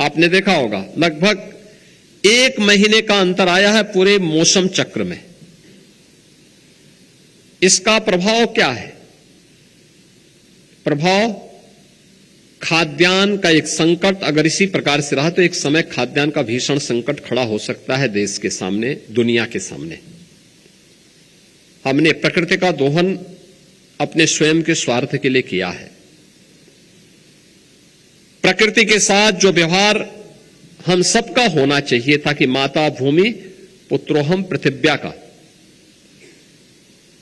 आपने देखा होगा लगभग 1 महीने का अंतर आया है पूरे मौसम चक्र में। इसका प्रभाव क्या है? प्रभाव खाद्यान्न का एक संकट अगर इसी प्रकार से रहा तो एक समय खाद्यान्न का भीषण संकट खड़ा हो सकता है देश के सामने, दुनिया के सामने। हमने प्रकृति का दोहन अपने स्वयं के स्वार्थ के लिए किया है। प्रकृति के साथ जो व्यवहार हम सबका होना चाहिए था कि माता भूमि पुत्रोहम पृथिव्या का,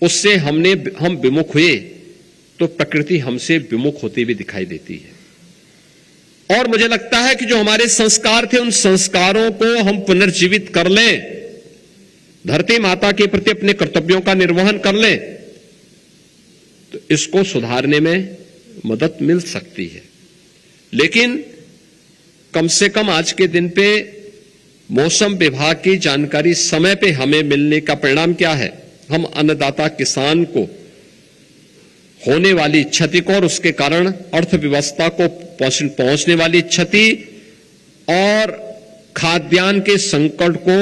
उससे हम विमुख हुए तो प्रकृति हमसे विमुख होती भी दिखाई देती है। और मुझे लगता है कि जो हमारे संस्कार थे उन संस्कारों को हम पुनर्जीवित कर लें, धरती माता के प्रति अपने कर्तव्यों का निर्वहन कर लें तो इसको सुधारने में मदद मिल सकती है। लेकिन कम से कम आज के दिन पे मौसम विभाग की जानकारी समय पे हमें मिलने का परिणाम क्या है? हम अन्नदाता किसान को होने वाली क्षति को और उसके कारण अर्थव्यवस्था को पहुंचने वाली क्षति और खाद्यान्न के संकट को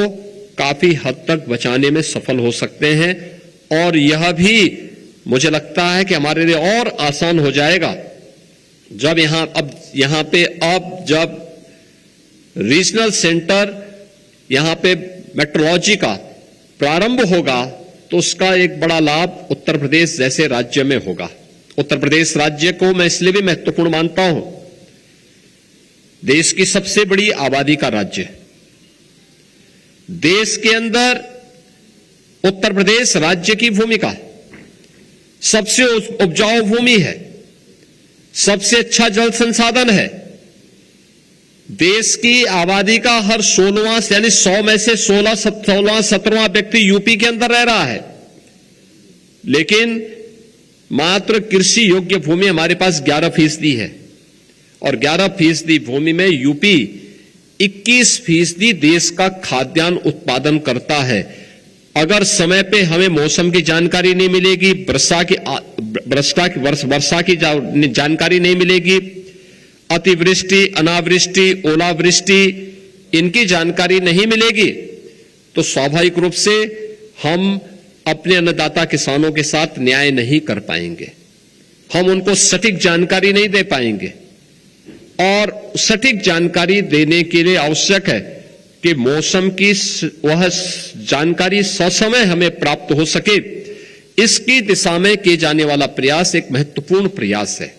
काफी हद तक बचाने में सफल हो सकते हैं। और यह भी मुझे लगता है कि हमारे लिए और आसान हो जाएगा जब यहां पे जब रीजनल सेंटर यहां पे मेट्रोलॉजी का प्रारंभ होगा तो उसका एक बड़ा लाभ उत्तर प्रदेश जैसे राज्य में होगा। उत्तर प्रदेश राज्य को मैं इसलिए भी महत्वपूर्ण मानता हूं, देश की सबसे बड़ी आबादी का राज्य, देश के अंदर उत्तर प्रदेश राज्य की भूमिका सबसे उपजाऊ भूमि है, सबसे अच्छा जल संसाधन है। देश की आबादी का हर 16वां यानी 100 में से 17वां व्यक्ति यूपी के अंदर रह रहा है, लेकिन मात्र कृषि योग्य भूमि हमारे पास 11% है और 11% भूमि में यूपी 21% देश का खाद्यान्न उत्पादन करता है। अगर समय पे हमें मौसम की जानकारी नहीं मिलेगी, वर्षा की जानकारी नहीं मिलेगी, अतिवृष्टि, अनावृष्टि, ओलावृष्टि इनकी जानकारी नहीं मिलेगी तो स्वाभाविक रूप से हम अपने अन्नदाता किसानों के साथ न्याय नहीं कर पाएंगे, हम उनको सटीक जानकारी नहीं दे पाएंगे। और सटीक जानकारी देने के लिए आवश्यक है कि मौसम की वह जानकारी ससमय हमें प्राप्त हो सके। इसकी दिशा में किए जाने वाला प्रयास एक महत्वपूर्ण प्रयास है।